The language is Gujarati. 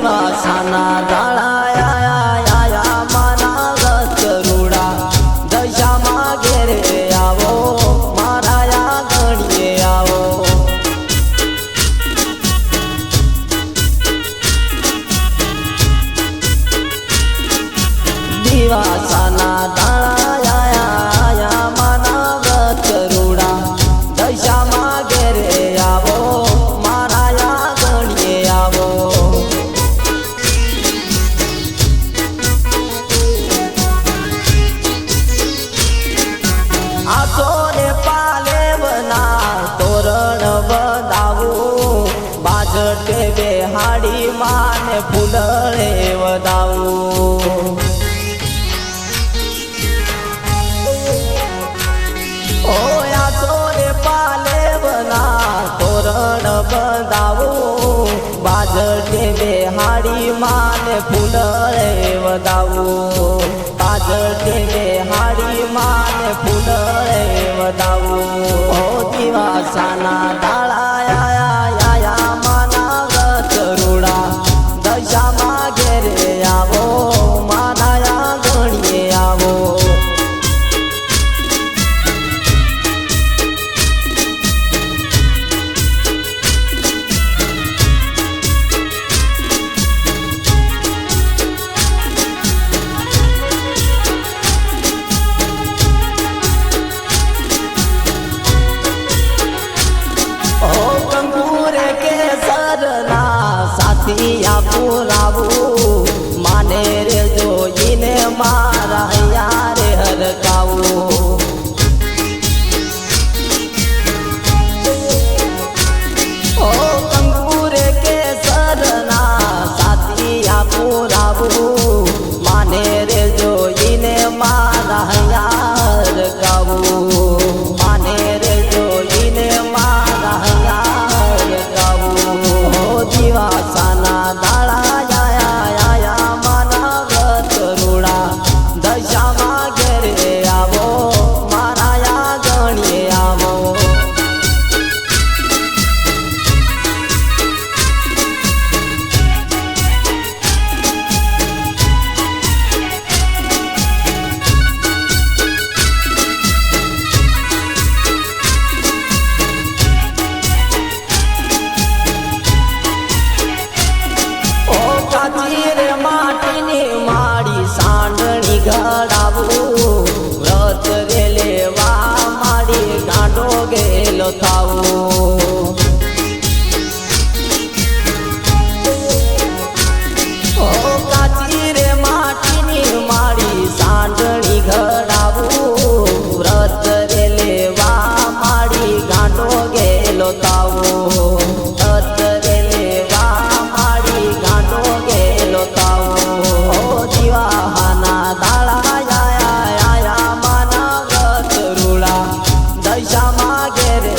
દિવાસાના દાળા આયા મારા ગરુડા દશામાં ઘેરે આવો મારા ગણીએ આવો દિવાસાના દાળા આયા મારા ગરુડા દશામાં ઘેરે આવો મારા ગણીએ આવો આસોરે પાલેવના તોરણ વધાવું બાજટે બેહાડી માને ફૂલડે વધાવું ઓ આસોરે પાલેવના તોરણ વધાવું બાજટે બેહાડી માને ફૂલડે વધાવું બાજટે બેહાડી માને ફૂલડે વધાવું ઓ દિવાસાના દાળા આયા માના ગરુડા દશામાં ઘેરે આવો મારા ગણીએ આવો સાથિયા પુરાવું માને રે જોઈને મારા યારે હરકાવું ઓ કંગુરે કેસરના સાથિયા પુરાવું માને રે જોઈને મારા યાર કાવું માને રે જોઈને મારા યાર કાવું દિવાસાના દાળા આયા મારા ગરુડા દશામાં ઘેરે આવો મારા ગણીએ આવો રે માટીની માડી સાંડણી ઘડાવું વ્રત રે લેવા માડી ગાંડો ગેલો થાવું ઓ કાચી રે માટીની માડી સાંડણી ઘડાવું વ્રત રે લેવા માડી ગાંડો ગેલો થાવું વ્રત રે લેવા માડી ગાંડો દિવાહાના દાળા આયા માના ગરુડા દશામાં ઘેરે